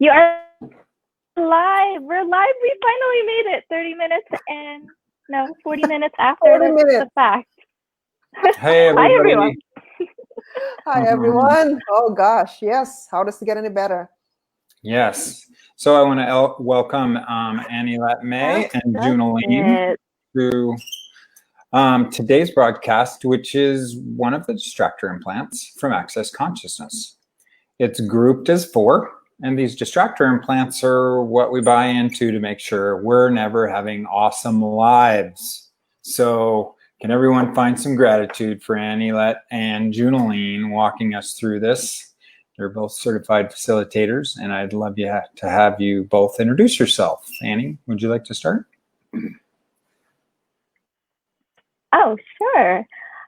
You are live. We're live. We finally made it. 30 minutes and 40 minutes after the fact. Hey, everybody. Hi, everyone. Hi, everyone. Oh, gosh. Yes. How does it get any better? Yes. So I want to welcome Annie May and Junaline to today's broadcast, which is one of the distractor implants from Access Consciousness. It's grouped as 4, and these distractor implants are what we buy into to make sure we're never having awesome lives. So can everyone find some gratitude for Annie and Junaline walking us through this? They're both certified facilitators, and I'd love to have you both introduce yourself. Annie, would you like to start? Oh, sure.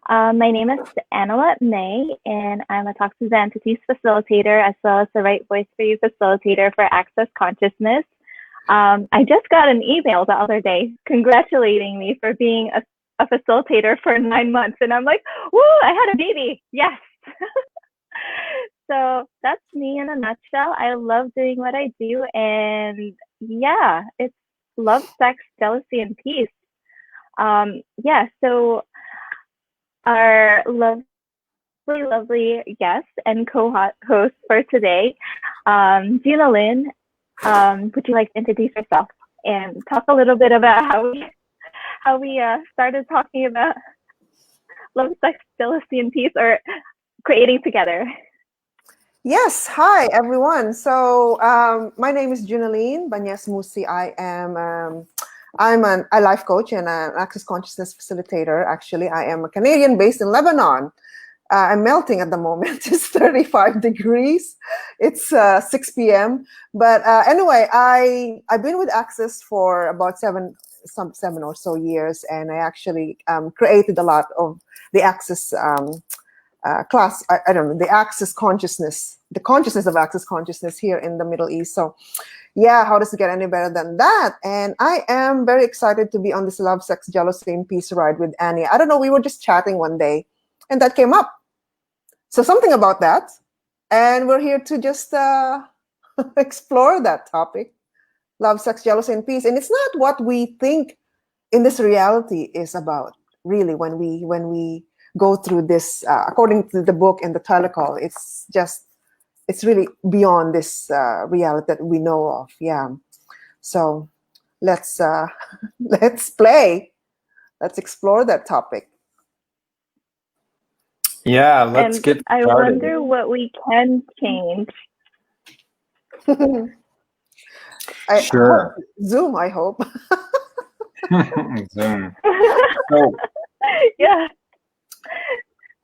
My name is Annie May, and I'm a Toxins and Entities facilitator, as well as the Right Voice for You facilitator for Access Consciousness. I just got an email the other day congratulating me for being a facilitator for 9 months, and I'm like, woo, I had a baby, yes. So that's me in a nutshell. I love doing what I do, and yeah, it's love, sex, jealousy, and peace. So our lovely guest and co-host for today, Junaline, would you like to introduce yourself and talk a little bit about how we started talking about love, sex, jealousy, and peace, or creating together? Yes. Hi, everyone. So my name is Junaline Bañez-Moussi. I'm a life coach and an Access Consciousness facilitator. Actually, I am a Canadian based in Lebanon. I'm melting at the moment. It's 35 degrees. It's 6 p.m. But anyway, I've been with Access for about seven or so years, and I actually created a lot of the Access class. I don't know, the Access Consciousness, the consciousness of Access Consciousness here in the Middle East. So yeah, how does it get any better than that? And I am very excited to be on this love, sex, jealousy, and peace ride with Annie. I don't know, we were just chatting one day and that came up. So something about that. And we're here to just explore that topic, love, sex, jealousy, and peace. And it's not what we think in this reality is about, really, when we go through this, according to the book and the telecall, it's really beyond this reality that we know of. Yeah. So let's play. Let's explore that topic. Yeah, let's get started. I wonder what we can change. Sure. Zoom, I hope. Zoom. So, yeah.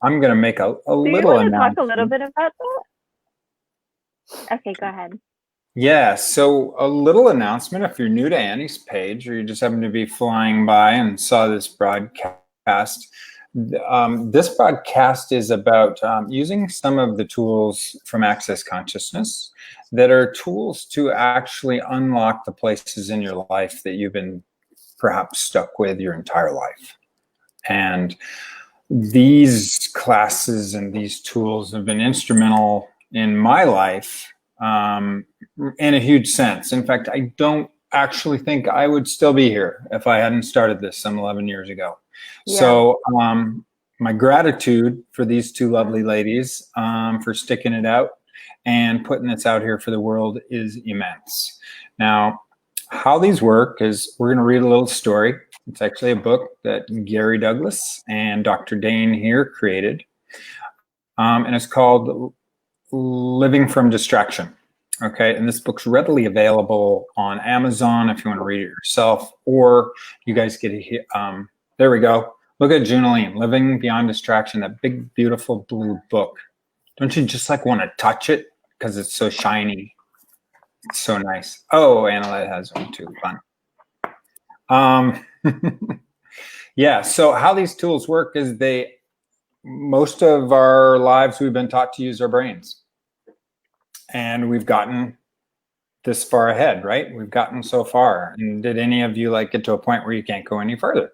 I'm going to make a little announcement. Do you want to talk a little bit about that? Okay, go ahead. Yeah, so a little announcement. If you're new to Annie's page, or you just happen to be flying by and saw this broadcast, this broadcast is about using some of the tools from Access Consciousness that are tools to actually unlock the places in your life that you've been perhaps stuck with your entire life. And these classes and these tools have been instrumental in my life in a huge sense. In fact, I don't actually think I would still be here if I hadn't started this some 11 years ago. Yeah. So my gratitude for these two lovely ladies for sticking it out and putting this out here for the world is immense. Now, how these work is we're going to read a little story. It's actually a book that Gary Douglas and Dr. Dane here created. And it's called Living from Distraction. Okay, and this book's readily available on Amazon if you want to read it yourself, or you guys get it. There we go. Look at Junaline, Living Beyond Distraction, that big, beautiful blue book. Don't you just like want to touch it because it's so shiny? It's so nice. Oh, Annalette has one too. Fun. Yeah, so how these tools work is most of our lives we've been taught to use our brains. And we've gotten this far ahead, right? We've gotten so far. And did any of you get to a point where you can't go any further?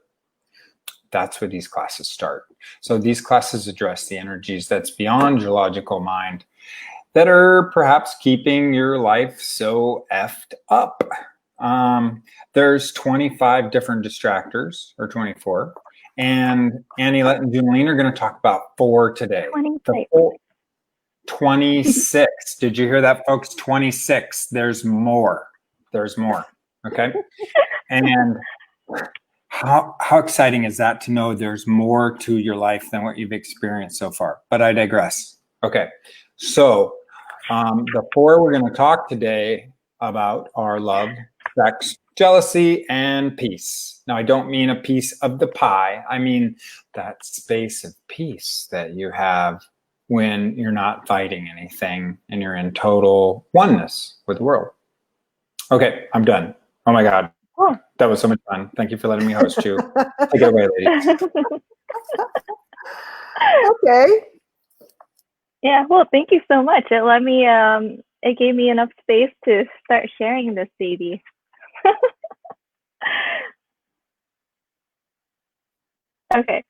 That's where these classes start. So these classes address the energies that's beyond your logical mind. that are perhaps keeping your life so effed up. There's 25 different distractors, or 24. And Annie, Let, and Junaline are going to talk about 4 today. 26. Did you hear that, folks? 26. There's more. There's more. Okay. And how exciting is that to know there's more to your life than what you've experienced so far? But I digress. Okay. So the 4 we're going to talk today about are love, sex, jealousy, and peace. Now, I don't mean a piece of the pie. I mean that space of peace that you have when you're not fighting anything and you're in total oneness with the world. Okay, I'm done. Oh my God. Oh. That was so much fun. Thank you for letting me host you. Take it away, ladies. Okay. Yeah, well, thank you so much. It let me, it gave me enough space to start sharing this baby. Okay,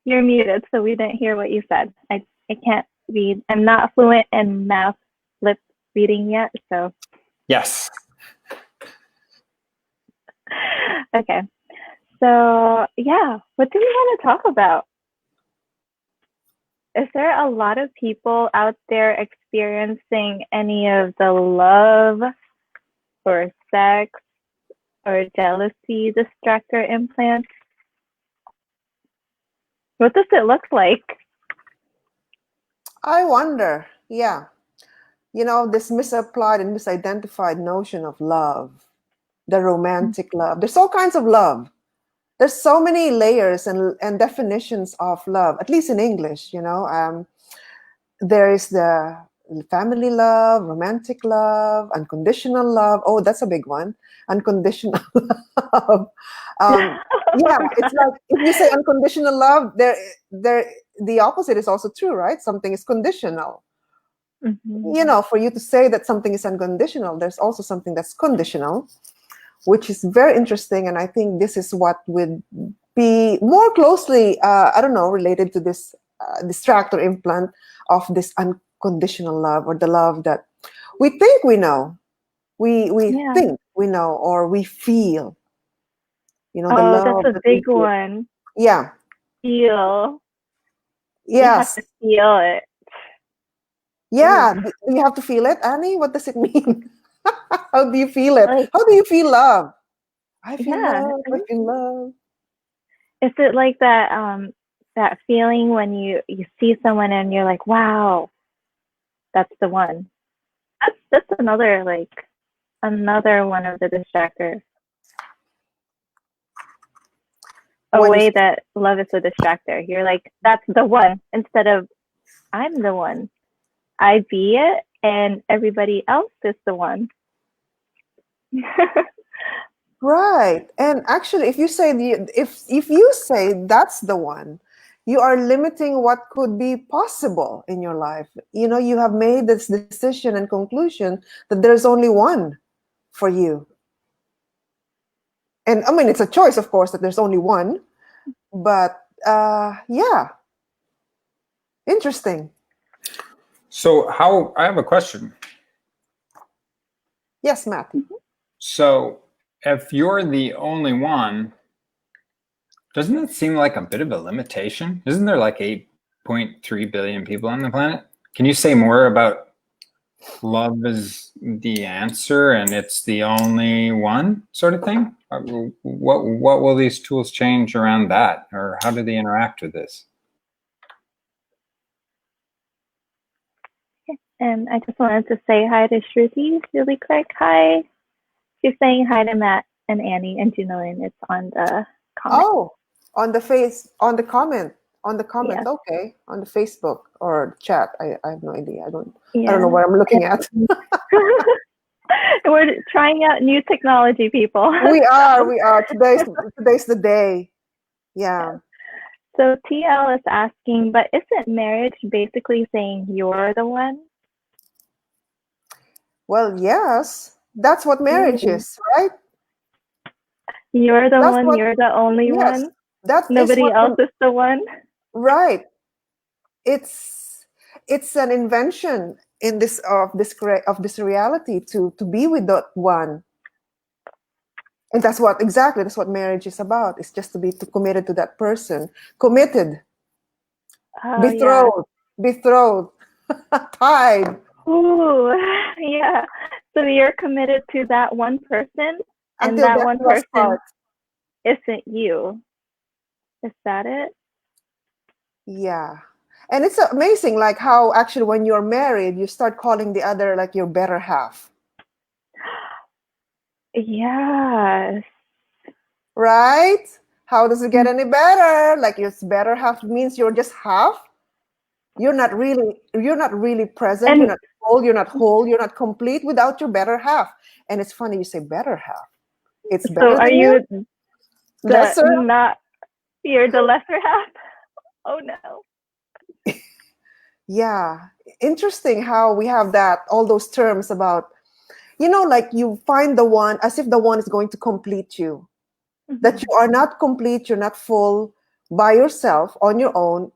you're muted, so we didn't hear what you said. I can't read. I'm not fluent in mouth lip reading yet, so. Yes. Okay, so yeah, what do we want to talk about? Is there a lot of people out there experiencing any of the love or sex or jealousy distractor implants? What does it look like? I wonder, yeah. You know, this misapplied and misidentified notion of love, the romantic love. There's all kinds of love. There's so many layers and definitions of love, at least in English, you know. There is the family love, romantic love, unconditional love. Oh, that's a big one. Unconditional love. Yeah, it's like if you say unconditional love, the opposite is also true, right? Something is conditional. Mm-hmm. You know, for you to say that something is unconditional, there's also something that's conditional, which is very interesting. And I think this is what would be more closely, I don't know, related to this distractor implant of this unconditional love, or the love that we think we know, we Yeah. think we know, or we feel. You know, the Oh, love that's a that we big feel. one. Yeah. Feel. You have Yes. to feel it. Yeah. Ooh. Do you have to feel it, Annie? What does it mean? How do you feel it? Like, How do you feel love? I feel yeah. love. I feel love. Is it like that that feeling when you see someone and you're like, wow, that's the one? That's another one of the distractors. A When way is that love is a distractor. You're like, that's the one, instead of I'm the one. I be it and everybody else is the one. right? And actually, if you say if you say that's the one, you are limiting what could be possible in your life. You know, you have made this decision and conclusion that there's only one for you. And I mean, it's a choice, of course, that there's only one. But yeah, interesting. So I have a question. Yes, Matt. So if you're the only one, doesn't it seem like a bit of a limitation? Isn't there like 8.3 billion people on the planet? Can you say more about love is the answer and it's the only one sort of thing? What will these tools change around that, or how do they interact with this? And I just wanted to say hi to Shruti really quick. Hi. She's saying hi to Matt and Annie and Junaline. It's on the comment. Oh, on the comment. Yeah. Okay, on the Facebook or chat. I have no idea. I don't Yeah. know what I'm looking at. We're trying out new technology, people. We are. Today's the day. Yeah. So TL is asking, but isn't marriage basically saying you're the one? Well, yes. That's what marriage is, right? You're the That's one, what, you're the only yes. one. That is Nobody what else is the one. right. It's an invention. in this of this reality to be with that one. And that's what marriage is about. It's just to be committed to that person, committed, Oh yeah. betrothed, tied Ooh, yeah. So you're committed to that one person, and until that death one do us person part. isn't you. Is that it? Yeah. And it's amazing, like how actually when you're married, you start calling the other like your better half, Yes. right? How does it get any better? Like your better half means you're just half. You're not really present. And You're not whole, you're not complete without your better half. And it's funny you say better half. It's so better are than you, you the lesser. not you're the lesser half? Oh no. Yeah. Interesting how we have that all those terms about, like you find the one as if the one is going to complete you. That you are not complete, you're not full by yourself on your own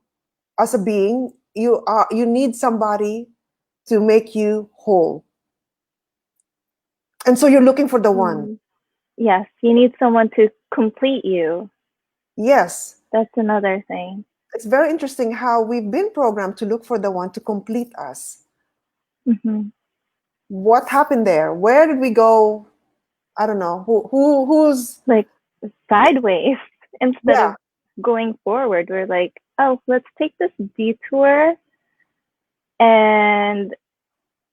as a being. You need somebody to make you whole. And so you're looking for the one. Yes, you need someone to complete you. Yes. That's another thing. It's very interesting how we've been programmed to look for the one to complete us. What happened there? Where did we go? I don't know. Who's Like sideways instead yeah. of going forward. We're like, oh, let's take this detour and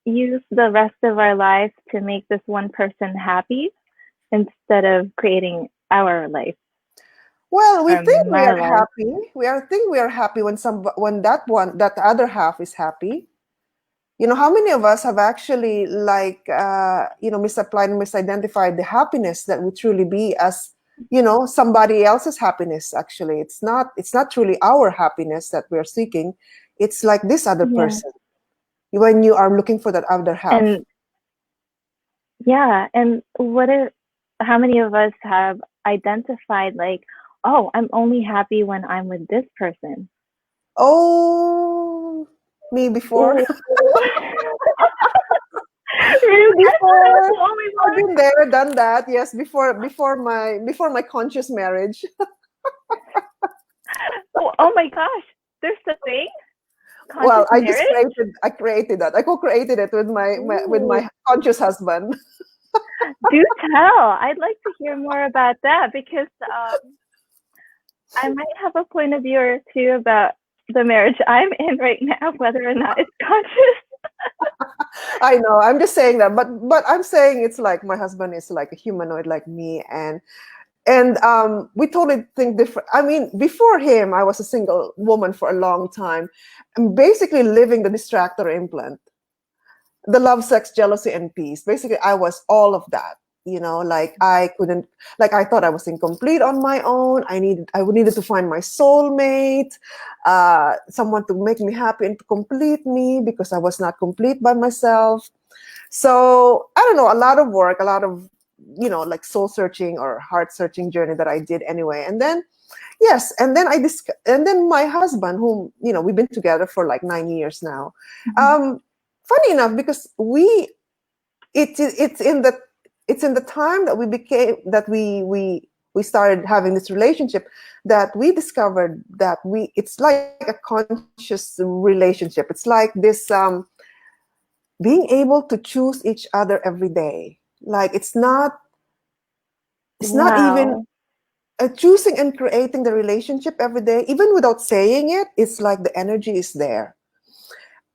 use the rest of our lives to make this one person happy instead of creating our life Well, we or think we my are life. happy. We are happy when that other half is happy. How many of us have actually misapplied and misidentified the happiness that would truly be as, somebody else's happiness. Actually, it's not truly our happiness that we're seeking. It's like this other Yeah. person when you are looking for that other half. And yeah, and how many of us have identified like, oh, I'm only happy when I'm with this person. Oh, me before. Ooh. Really? Before, I'm the only I've been there, done that. Yes, before my conscious marriage. one. Oh my gosh, there's a thing? Well, Conscious marriage? I created that. I co-created it with Ooh. my conscious husband. Do tell. I'd like to hear more about that because I might have a point of view or two about the marriage I'm in right now, whether or not it's conscious. I know. I'm just saying that, but I'm saying it's like my husband is like a humanoid like me, and we totally think different. I mean, before him, I was a single woman for a long time, and basically living the distractor implant, the love, sex, jealousy, and peace. Basically, I was all of that. Like I couldn't, like I thought I was incomplete on my own. I would needed to find my soulmate, someone to make me happy and to complete me because I was not complete by myself. So I don't know, a lot of work, a lot of like soul searching or heart searching journey that I did anyway. And then yes, and then my husband, whom we've been together for like 9 years now. Funny enough, because it's in the time that we started having this relationship that we discovered that it's like a conscious relationship. It's like this being able to choose each other every day. Like it's not even Wow. choosing and creating the relationship every day, even without saying it. It's like the energy is there.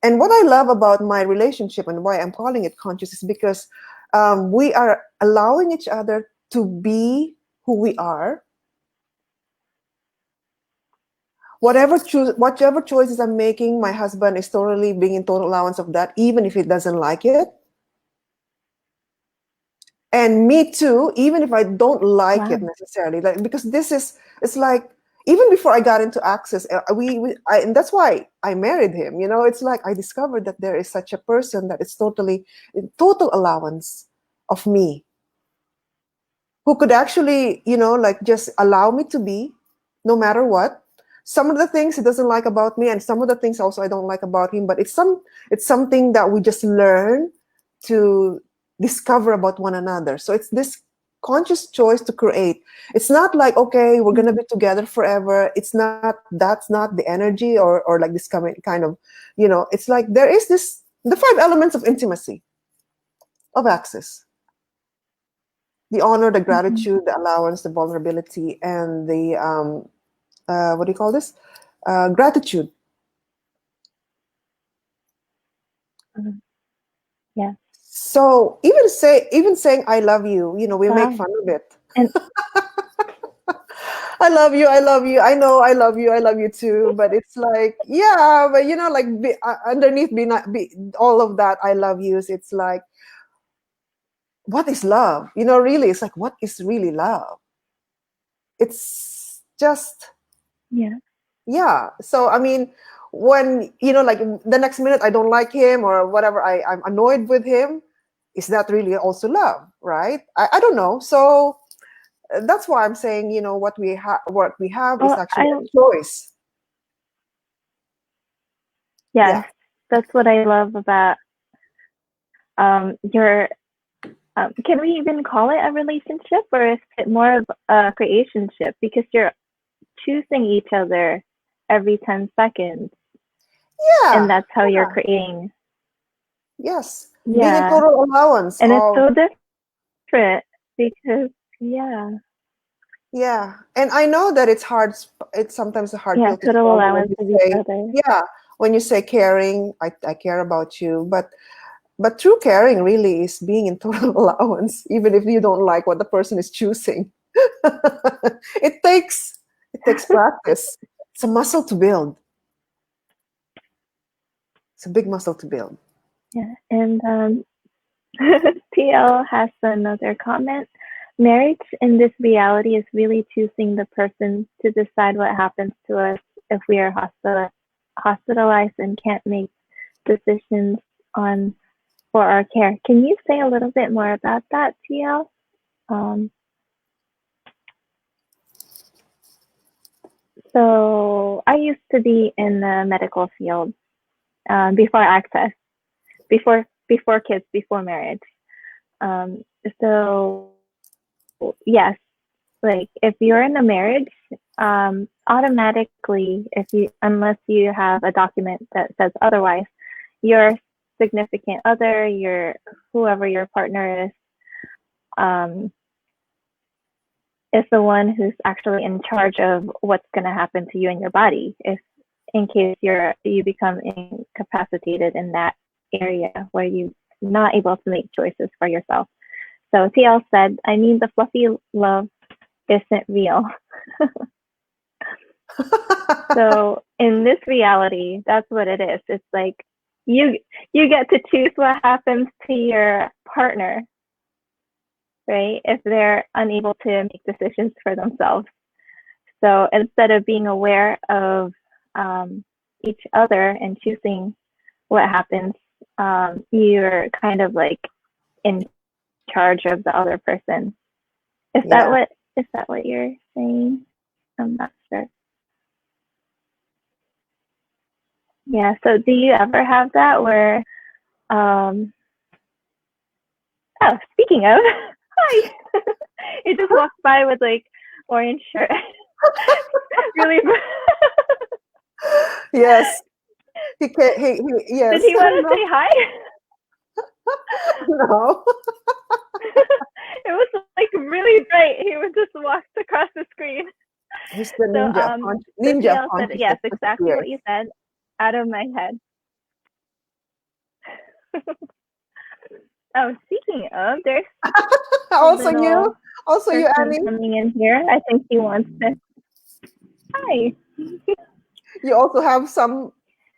And what I love about my relationship and why I'm calling it conscious is because we are allowing each other to be who we are. Whatever choices I'm making, my husband is totally being in total allowance of that, even if he doesn't like it. And me too, even if I don't like Wow. it necessarily, like because it's like even before I got into Access, and that's why I married him. It's like I discovered that there is such a person that is totally in total allowance of me, who could actually, like just allow me to be, no matter what, some of the things he doesn't like about me, and some of the things also I don't like about him. But it's something that we just learn to discover about one another. So it's this conscious choice to create. It's not like, okay, we're gonna be together forever. It's not. That's not the energy, or like this kind of, It's like there is the 5 elements of intimacy, of access: the honor, the gratitude, the allowance, the vulnerability, and the what do you call this? Gratitude. Yeah. So even saying I love you, we make Wow. fun of it. And I love you. I love you. I know I love you. I love you too. But it's like, yeah, but like underneath all of that, I love yous. It's like, what is love? Really, it's like, what is really love? It's just, yeah. So I mean, when like the next minute I don't like him or whatever, I'm annoyed with him. Is that really also love? Right? I don't know. So that's why I'm saying, what we have is Well, actually a choice. yes, that's what I love about your. Can we even call it a relationship, or is it more of a creationship? Because you're choosing each other every 10 seconds. Yeah. And that's how you're creating. Yes. Yeah. Being in total allowance. And it's so different because, yeah. Yeah. And I know that it's hard. It's sometimes a hard pill to total swallow allowance when of you each say, other. yeah, when you say caring, I care about you. But true caring really is being in total allowance, even if you don't like what the person is choosing. It takes practice. It's a muscle to build. It's a big muscle to build. Yeah. And TL has another comment. Marriage in this reality is really choosing the person to decide what happens to us if we are hospitalized and can't make decisions for our care. Can you say a little bit more about that, TL? So I used to be in the medical field before kids, before marriage. So yes, like if you're in a marriage, automatically, unless you have a document that says otherwise, your significant other, whoever your partner is the one who's actually in charge of what's going to happen to you and your body, if in case you become incapacitated in that area where you're not able to make choices for yourself. So TL said, I mean, the fluffy love isn't real. So in this reality, that's what it is. It's like you get to choose what happens to your partner, right? If they're unable to make decisions for themselves. So instead of being aware of each other and choosing what happens, you're kind of like in charge of the other person. Is that what you're saying? I'm not sure. Yeah. So do you ever have that where speaking of, hi. He just walked by with like orange shirt. Really. Yes. Yes. Did he want to say hi? No. It was like really bright. He was just walked across the screen. He's the ninja of said, yes, exactly what you said, out of my head. Oh, speaking of, there's also you, Annie, coming in here. I think he wants to. Hi. You also have some.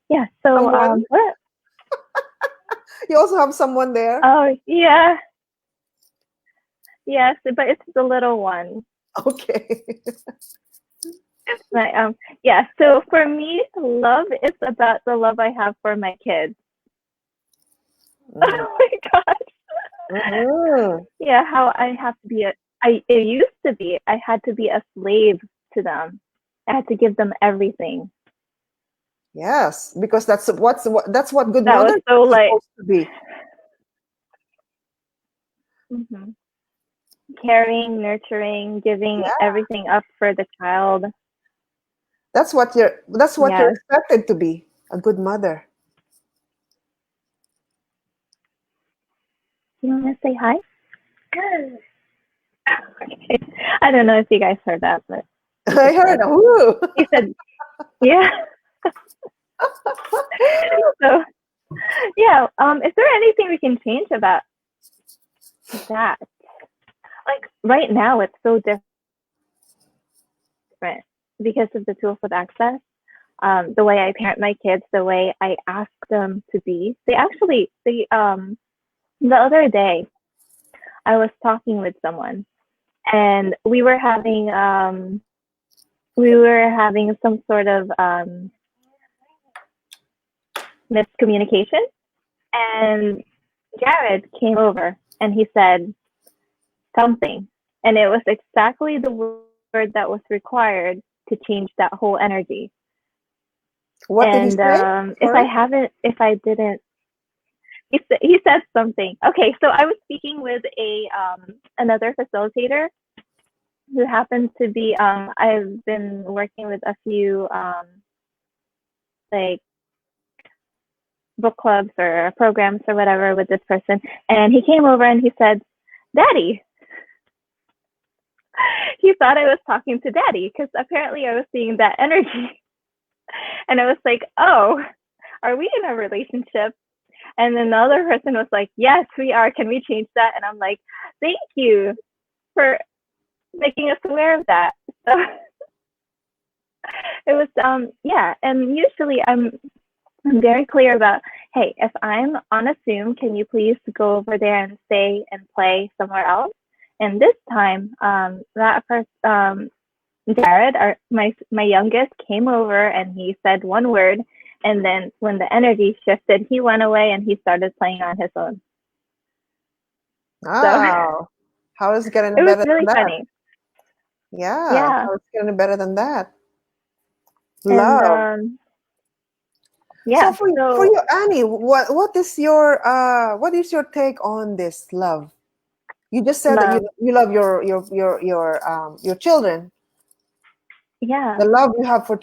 Yeah. So what? You also have someone there. Oh yeah. Yes, but it's the little one. Okay. It's my yeah. So for me, love is about the love I have for my kids. Oh my gosh. Yeah, how I have to be it used to be I had to be a slave to them. I had to give them everything. Yes, because that's what good That was mother so is like, supposed to be. mhm, caring, nurturing, giving Yeah, everything up for the child. that's what you're Yes. expected to be, a good mother. You want to say hi? Okay. I don't know if you guys heard that, but he I just heard, said, woo. he said, yeah. So, yeah. Is there anything we can change about that? Like right now, it's so different because of the tools of access. The way I parent my kids, the way I ask them to be. The other day I was talking with someone and we were having some sort of miscommunication, and Jared came over and he said something, and it was exactly the word that was required to change that whole energy. What did he And say? Sorry. if I didn't, he said something. Okay, so I was speaking with a another facilitator who happens to be I've been working with a few like book clubs or programs or whatever with this person, and he came over and he said, "Daddy." He thought I was talking to Daddy because apparently I was seeing that energy, and I was like, "Oh, are we in a relationship?" And then the other person was like, "Yes, we are. Can we change that?" And I'm like, "Thank you for making us aware of that." So it was yeah, and usually I'm very clear about, hey, if I'm on a Zoom, can you please go over there and stay and play somewhere else? And this time, that first Jared, my youngest, came over and he said one word, and then when the energy shifted, he went away and he started playing on his own. So Wow. How is it getting it was better really than that? funny. Yeah, Yeah, how is it getting better than that? and Love. So yeah, for so you, Annie, what is your take on this love? You just said that love. you love your children, Yeah, the love you have for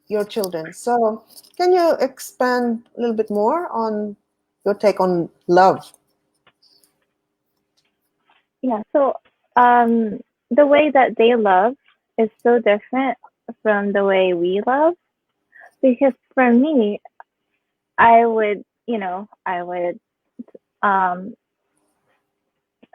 your children. So can you expand a little bit more on your take on love? yeah. So the way that they love is so different from the way we love, because for me, I would, um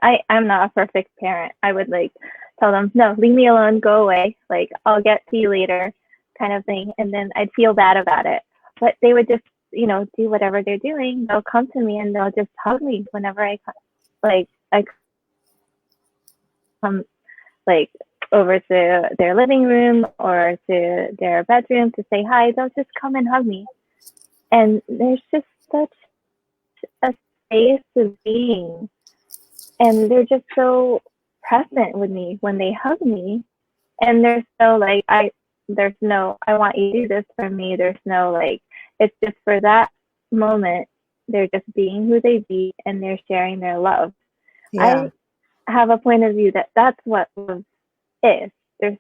I'm not a perfect parent. I would like tell them, no, leave me alone, go away, like I'll get to you later, kind of thing, and then I'd feel bad about it. But they would just, do whatever they're doing. They'll come to me and they'll just hug me whenever I come like over to their living room or to their bedroom to say hi. They'll just come and hug me, and there's just such a space of being, and they're just so present with me when they hug me, and there's no like there's no I want you to do this for me. There's no like, it's just for that moment. They're just being who they be, and they're sharing their love. Yeah. I have a point of view that that's what love is. There's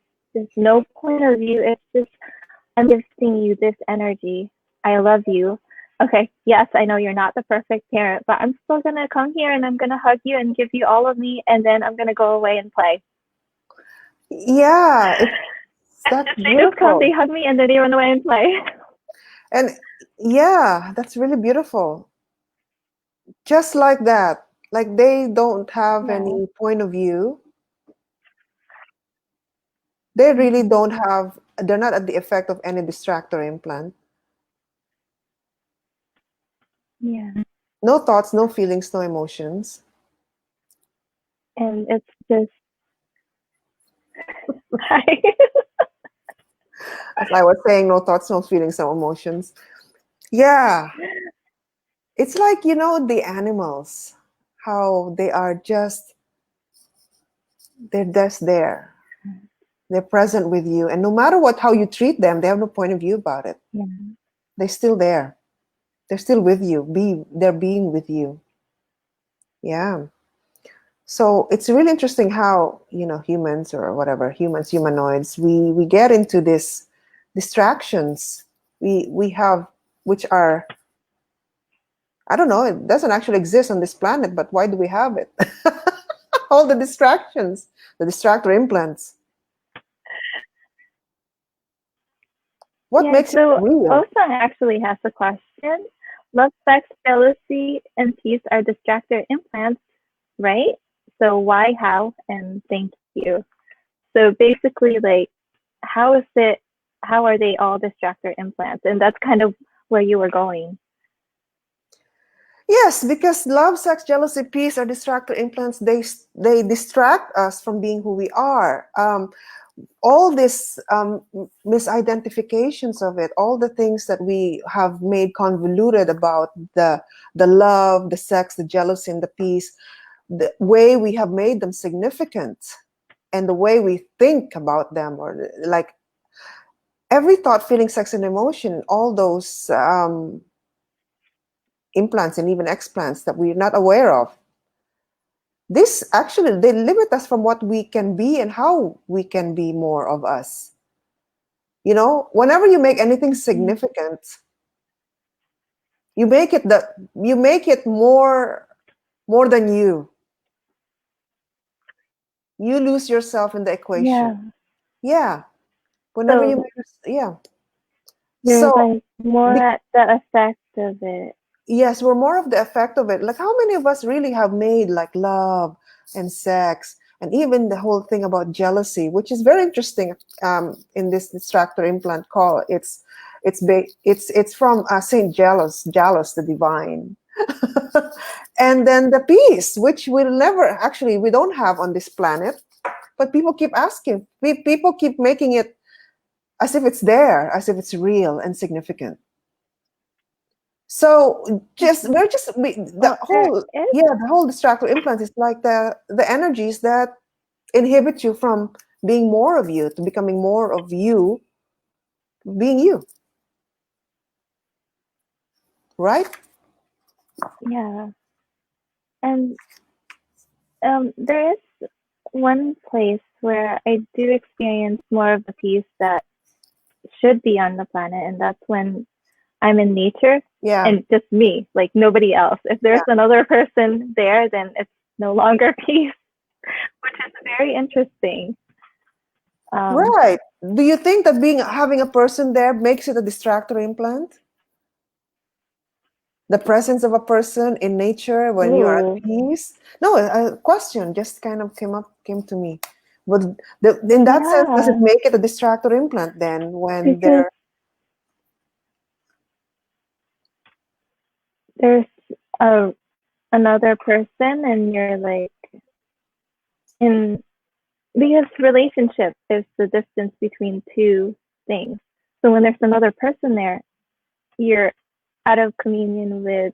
no point of view. It's just, I'm gifting you this energy. I love you. Okay, yes, I know you're not the perfect parent, but I'm still gonna come here and I'm gonna hug you and give you all of me, and then I'm gonna go away and play. Yeah, that's They just come, they beautiful. hug me, and then they run away and play. And yeah, that's really beautiful. Just like that. Like they don't have Yeah. any point of view. They really Mm-hmm. don't have, they're not at the effect of any distractor implant. Yeah. No thoughts, no feelings, no emotions. And it's just, As I was saying, no thoughts, no feelings, no emotions. Yeah. It's like, the animals, how they're just there. They're present with you. And no matter how you treat them, they have no point of view about it. Yeah. They're still there. They're still with you. They're being with you. Yeah. So it's really interesting how, humans or whatever, humanoids, we get into this distractions we have, which are, I don't know, it doesn't actually exist on this planet, but why do we have it? All the distractions, the distractor implants. What makes it so real? Osang actually has a question. Love, sex, jealousy, and peace are distractor implants, right? So why, how, and thank you. So basically, like, how are they all distractor implants? And that's kind of where you were going. Yes, because love, sex, jealousy, peace are distractor implants. They distract us from being who we are. All these misidentifications of it, all the things that we have made convoluted about the love, the sex, the jealousy, and the peace, the way we have made them significant, and the way we think about them, or like every thought, feeling, sex, and emotion, all those implants and even explants that we're not aware of. This actually, they limit us from what we can be and how we can be more of us. Whenever you make anything significant, you make it more than you. You lose yourself in the equation. Yeah. Whenever you make, yeah. You're So like more at the effect of it. yes, we're more of the effect of it. Like, how many of us really have made like love and sex and even the whole thing about jealousy, which is very interesting in this distractor implant call. It's from Saint Jealous the divine. And then the peace, which we don't have on this planet, but people keep asking. People keep making it as if it's there, as if it's real and significant. So the whole distractor implant is like the energies that inhibit you from being more of you, to becoming more of you, being you. Right? Yeah. And there is one place where I do experience more of the peace that should be on the planet, and that's when I'm in nature. Yeah. And just me, like nobody else. If there's another person there, then it's no longer peace, which is very interesting. Right. Do you think that having a person there makes it a distractor implant? The presence of a person in nature when you are at peace? No, a question just kind of came to me. But in that sense, does it make it a distractor implant then when there's another person and you're like because relationship is the distance between two things. So when there's another person there, you're out of communion with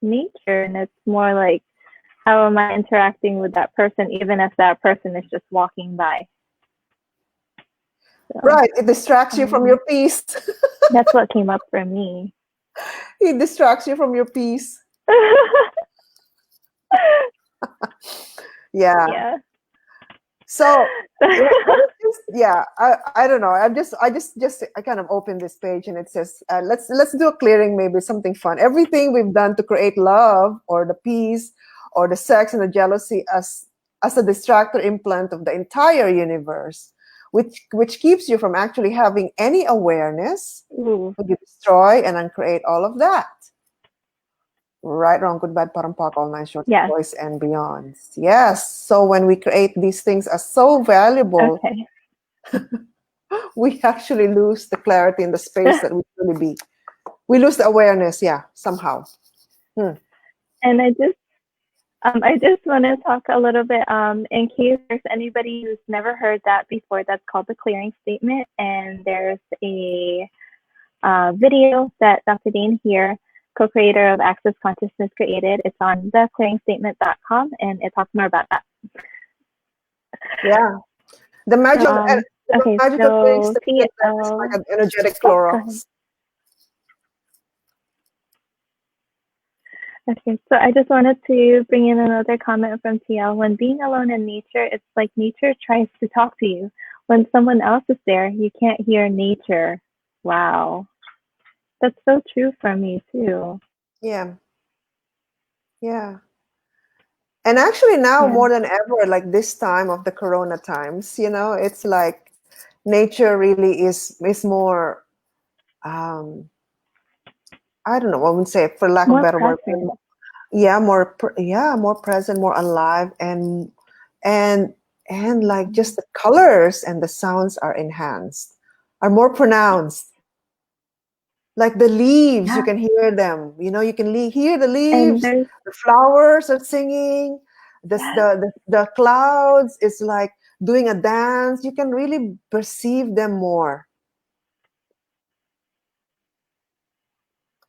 nature, and it's more like, how am I interacting with that person, even if that person is just walking by? So, right, it distracts you from your peace. That's what came up for me. It distracts you from your peace. Yeah. So I don't know. I kind of opened this page and it says, let's do a clearing, maybe something fun. Everything we've done to create love or the peace or the sex and the jealousy as a distractor implant of the entire universe, which keeps you from actually having any awareness. You destroy and uncreate all of that. Right, wrong, good, bad, parampak, all nine shorts, boys, and beyonds. Yes. So when we create these things as so valuable, we actually lose the clarity in the space that we really be. We lose the awareness, somehow. And I just want to talk a little bit, in case there's anybody who's never heard that before. That's called the clearing statement, and there's a video that Dr. Dane here, co-creator of Access Consciousness, created. It's on theclearingstatement.com, and it talks more about that. Yeah. The magical, the Okay, magical things so that you can dance is like TL. an energetic Oh, go ahead. Clorox. Okay, so I just wanted to bring in another comment from TL. When being alone in nature, it's like nature tries to talk to you. When someone else is there, you can't hear nature. Wow. That's so true for me too. Yeah, yeah. And actually now Yeah. more than ever, like this time of the Corona times, it's like nature really is more, um, I don't know, I would say for lack of a More better word, present. yeah, more present, more alive, and and like just the colors and the sounds are enhanced, are more pronounced. Like the leaves, you Yeah. can hear them. You can hear the And leaves. there's, The flowers are singing. yes, The clouds is like doing a dance. You can really perceive them more.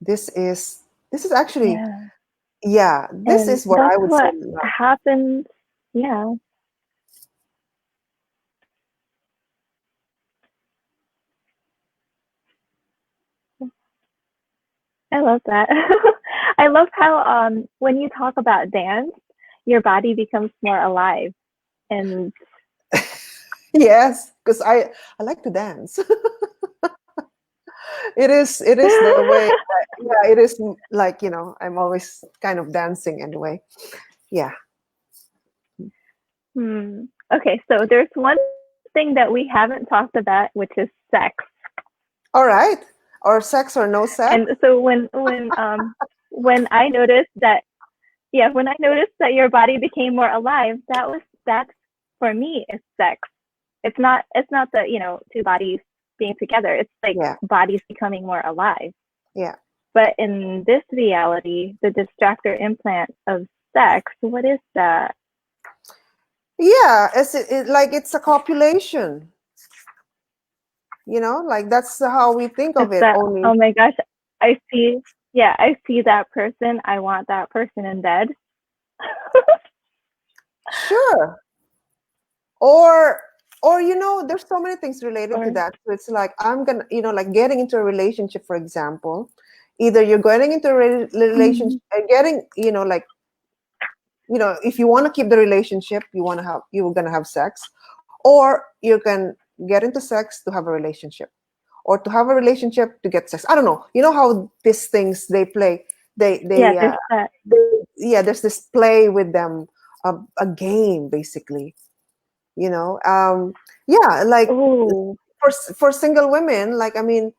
This is actually, yeah. yeah, this And is what I that's would say. what happens. Yeah. I love that. I love how when you talk about dance, your body becomes more alive. And Yes, because I like to dance. It is the way. Yeah, it is like I'm always kind of dancing anyway. Yeah. okay, so there's one thing that we haven't talked about, which is sex. All right. Or sex or no sex. And so when I noticed that, yeah, when I noticed that your body became more alive, that's for me is sex. It's not the, two bodies being together. It's like Yeah. bodies becoming more alive. Yeah. But in this reality, the distractor implant of sex, what is that? Yeah, it's a copulation. Like that's how we think of It's it that, only. oh my gosh, I see, yeah, I see that person. I want that person in bed. Sure. Or there's so many things related to Or, that. So it's like I'm gonna, like getting into a relationship, for example. Either you're getting into a relationship, getting, like, if you want to keep the relationship, you're gonna have sex, or you can get into sex to have a relationship, or to have a relationship to get sex. I don't know. You know how these things they play. yeah, They there's that. yeah. There's this play with them, a game basically. You know, yeah, like Oh, for single women, like I mean,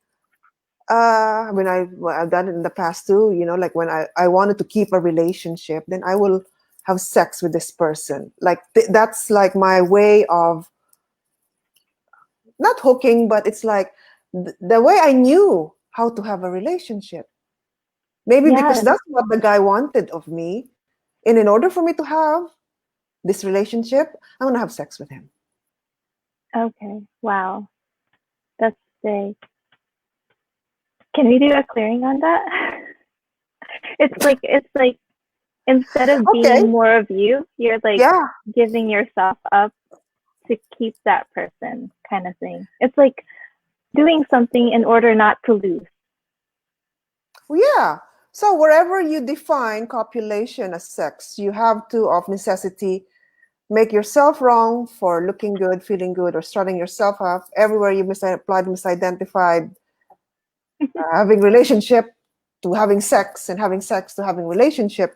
I've done it in the past too. Like when I wanted to keep a relationship, then I will have sex with this person. Like that's like my way of not hooking, but it's like the way I knew how to have a relationship. Maybe because yes. that's what the guy wanted of me. And in order for me to have this relationship, I'm gonna have sex with him. Okay. Wow. That's big. Can we do a clearing on that? It's like instead of Okay. being more of you, you're like Yeah. giving yourself up to keep that person kind of thing. It's like doing something in order not to lose. Yeah. So wherever you define copulation as sex, you have to, of necessity, make yourself wrong for looking good, feeling good, or starting yourself up. Everywhere you misapplied, misidentified, having relationship to having sex, and having sex to having relationship,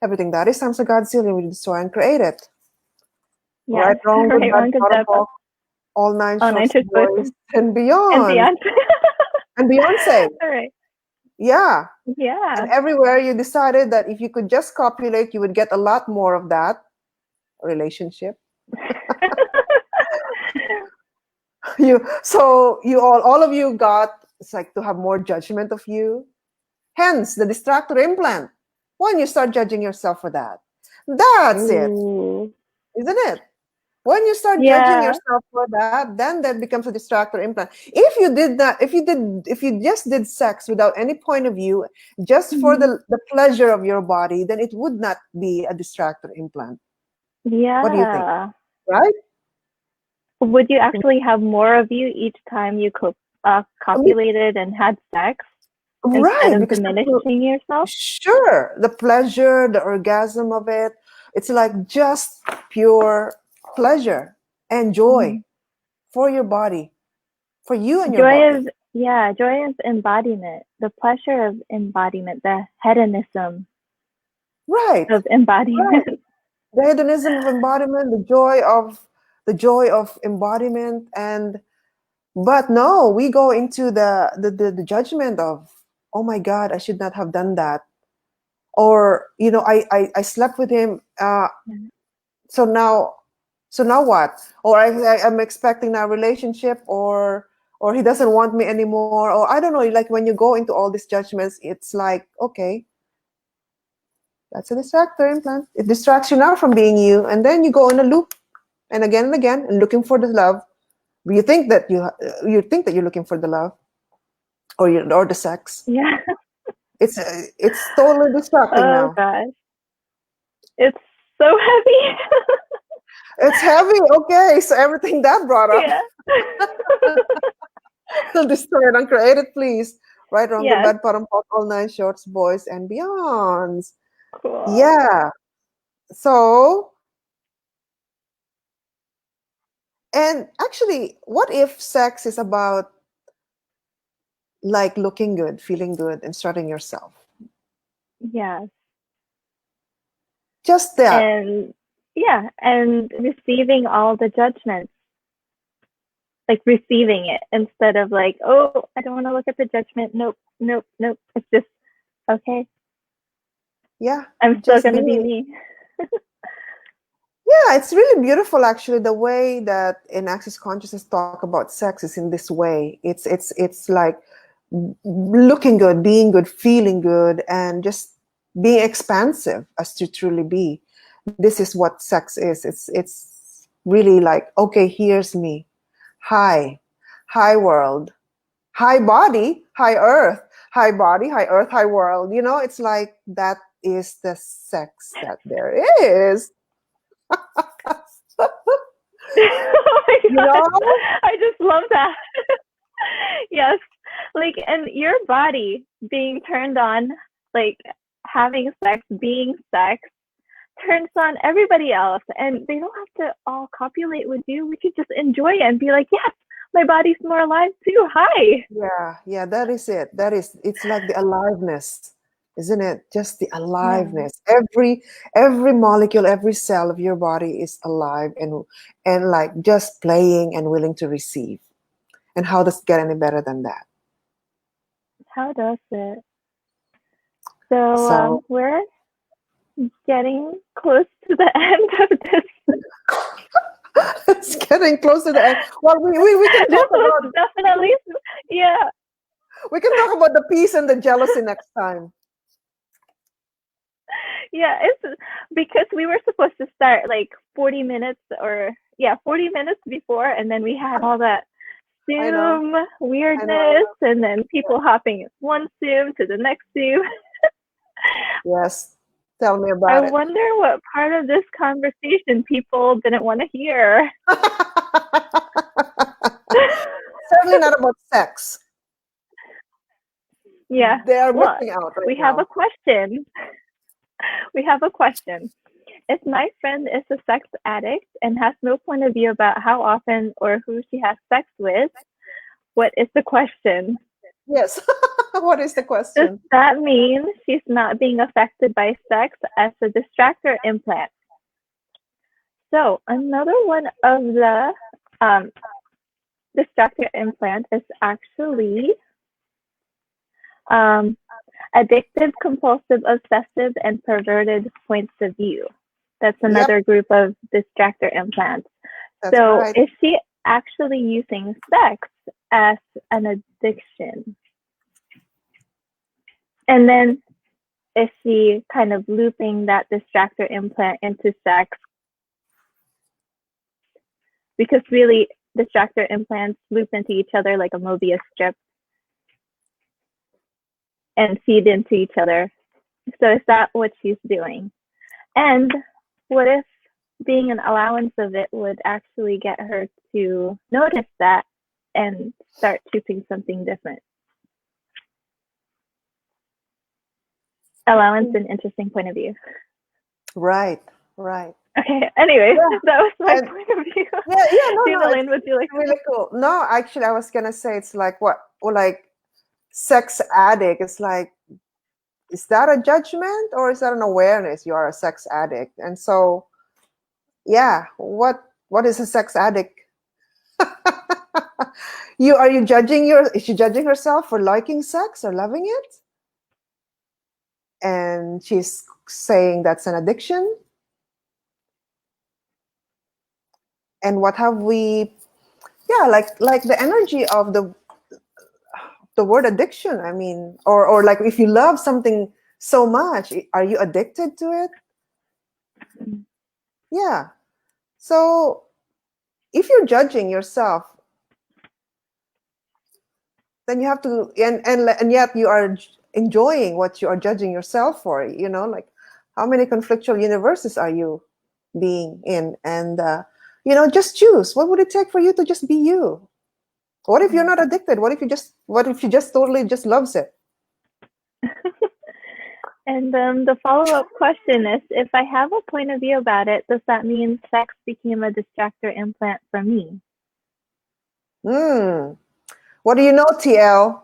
everything that is times of God's seal, we destroy and create it. Yes. Right, wrong, good, Right, bad, wrong, good, proud of bad, all, all nine all nine shorts, shirts, boys, boys, and and beyond. beyond. And Beyonce. All right. Yeah. Yeah. And everywhere you decided that if you could just copulate, you would get a lot more of that relationship. All of you got, it's like to have more judgment of you. Hence the distractor implant. When you start judging yourself for that, that's it, Ooh. isn't it? When you start judging Yeah. yourself for that, then that becomes a distractor implant. If you did that, if you just did sex without any point of view, just for Mhm. the pleasure of your body, then it would not be a distractor implant. What do you think? Yeah. Right? would you actually have more of you each time you I mean, copulated and had sex instead right, of because diminishing yourself? sure, the pleasure, the orgasm of it, it's like just pure pleasure and joy Mhm. for your body, for you and your Joy body. is, yeah, joy is embodiment, the pleasure of embodiment, the hedonism Right, of right. embodiment. The hedonism of embodiment, the joy of embodiment, and but no, we go into the judgment of, oh my God, I should not have done that. Or, I slept with him, so now what? Or I'm expecting a relationship, or he doesn't want me anymore, or I don't know, like when you go into all these judgments, it's like, okay, that's a distractor implant. It distracts you now from being you, and then you go in a loop and again and looking for the love. You think that you think that you're looking for the love, or the sex. Yeah. It's totally distracting Oh now. gosh. It's so heavy. It's heavy. Okay, so everything that brought up, Yeah. destroy it, uncreate it, please. Right, wrong, good, Yes. bad, bottom, pot, all nine shorts, boys and beyonds. Cool. Yeah. So, and actually, what if sex is about like looking good, feeling good, and strutting yourself? Yes. Just that. And yeah, and receiving all the judgments, like receiving it instead of like, oh, I don't want to look at the judgment. Nope, nope, nope. It's just, okay, Yeah. I'm still Just going to be being. me. Yeah, it's really beautiful actually. The way that in Access Consciousness talk about sex is in this way. It's like looking good, being good, feeling good, and just being expansive as to truly be. This is what sex is. It's really like, okay, here's me. Hi. Hi world. Hi body, hi earth. Hi body, hi earth, hi world. It's like that is the sex that there is. Oh my You god, know? I just love that. Yes, like, and your body being turned on, like having sex, being sex, turns on everybody else, and they don't have to all copulate with you. We could just enjoy it and be like, yes, my body's more alive too. Hi. Yeah, that is it. It's like the aliveness, isn't it? Just the Yeah. aliveness. Every molecule, every cell of your body is alive and like just playing and willing to receive. And how does it get any better than that? How does it? So So we're getting close to the end of this. it's getting close to the end. Well, we can This talk was about definitely, yeah, the peace and the jealousy next time. yeah. It's because we were supposed to start like 40 minutes or, yeah, 40 minutes before, and then we had all that I know, Zoom I know, I weirdness, know. and then people hopping one Zoom to the next Zoom. Yes. Tell me I about it. wonder what part of this conversation people didn't want to hear. Certainly not about sex. Yeah. They are Well, missing out right we have a now. question. We have a question. If my friend is a sex addict and has no point of view about how often or who she has sex with, what is the question? Yes. What is the Does question? that mean she's not being affected by sex as a distractor implant? So another one of the um, distractor implant is actually um, addictive, compulsive, obsessive, and perverted points of view. That's Yep, another group of distractor implants. that's So right. is she actually using sex as an addiction? And then is she kind of looping that distractor implant into sex? Because really, distractor implants loop into each other like a Mobius strip and feed into each other. So is that what she's doing? And what if being an allowance of it would actually get her to notice that and start choosing something different. Allowance, an interesting point of view. Right, right. Okay. Anyways, Yeah. that was my And point of view. no, Junaline, would you like it's really cool. No, actually, I was gonna say it's like what, or like sex addict. It's like, is that a judgment or is that an awareness? You are a sex addict, and so yeah, what is a sex addict? Are you judging is she judging herself for liking sex or loving it? And she's saying that's an addiction. And what have we, yeah, like the energy of the word addiction. I mean, or like if you love something so much, are you addicted to it? Yeah. So if you're judging yourself, then you have to, and yet you are enjoying what you are judging yourself for. Like how many conflictual universes are you being in? And just choose. What would it take for you to just be you? What if you're not addicted? What if you just totally just loves it? And the follow-up question is, if I have a point of view about it, does that mean sex became a distractor implant for me? What do you know, TL?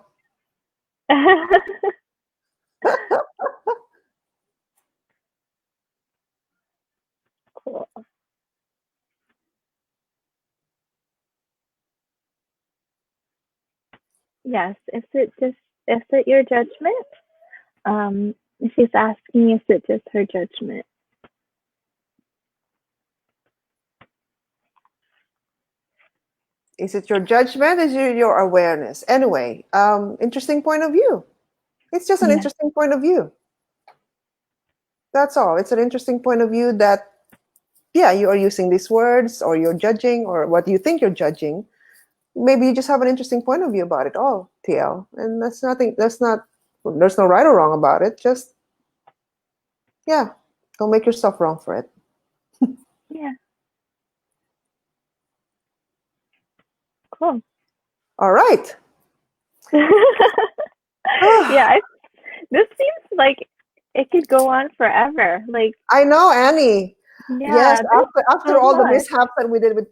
Cool. Yes. Is it your judgment? She's asking, is it just her judgment? Is it your judgment? Is it your awareness? Anyway, interesting point of view. It's just an interesting point of view. That's all. It's an interesting point of view that, yeah, you are using these words, or you're judging, or what you think you're judging. Maybe you just have an interesting point of view about it all, TL. And there's no right or wrong about it. Just, yeah, don't make yourself wrong for it. Yeah. Cool. All right. Yeah, this seems like it could go on forever. Like, I know, Annie. yeah, Yes, after so all the much. mishaps that we did with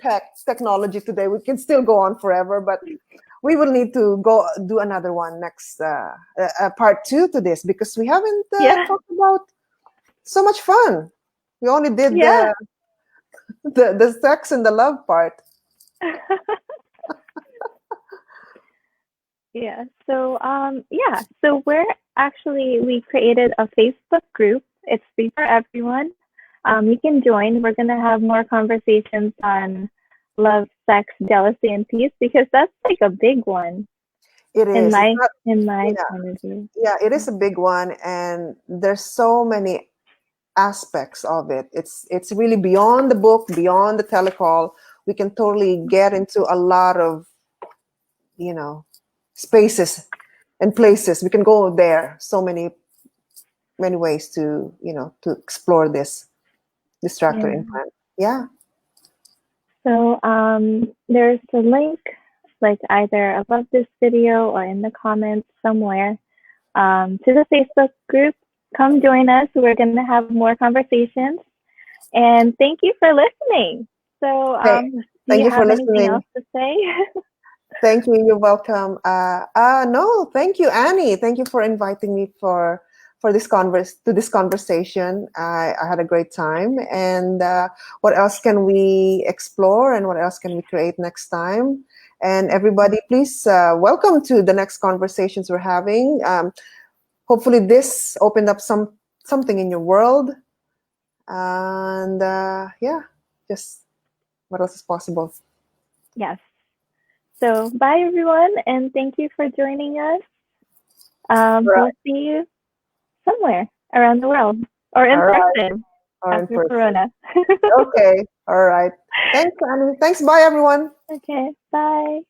technology today, we can still go on forever, but we will need to go do another one next, part 2 to this, because we haven't talked about so much fun. We only did the sex and the love part. Yeah. So we created a Facebook group. It's free for everyone. You can join. We're gonna have more conversations on love, sex, jealousy, and peace, because that's like a big one. It is. In my point of view. Yeah, it is a big one, and there's so many aspects of it. It's really beyond the book, beyond the telecall. We can totally get into a lot of, spaces and places. We can go there. So many ways to, to explore this distractor implant. Yeah. So there's a link, like either above this video or in the comments somewhere, to the Facebook group. Come join us. We're going to have more conversations. And thank you for listening. So do you have anything else to say? Thank you. You're welcome. No, thank you, Annie. Thank you for inviting me for this conversation. I had a great time. And what else can we explore, and what else can we create next time? And everybody, please welcome to the next conversations we're having. Hopefully this opened up something in your world. And just what else is possible? Yes. So bye, everyone, and thank you for joining us. We'll see you somewhere around the world, or in person after Corona. Okay. All right. Thanks, Annie. Thanks. Bye, everyone. Okay. Bye.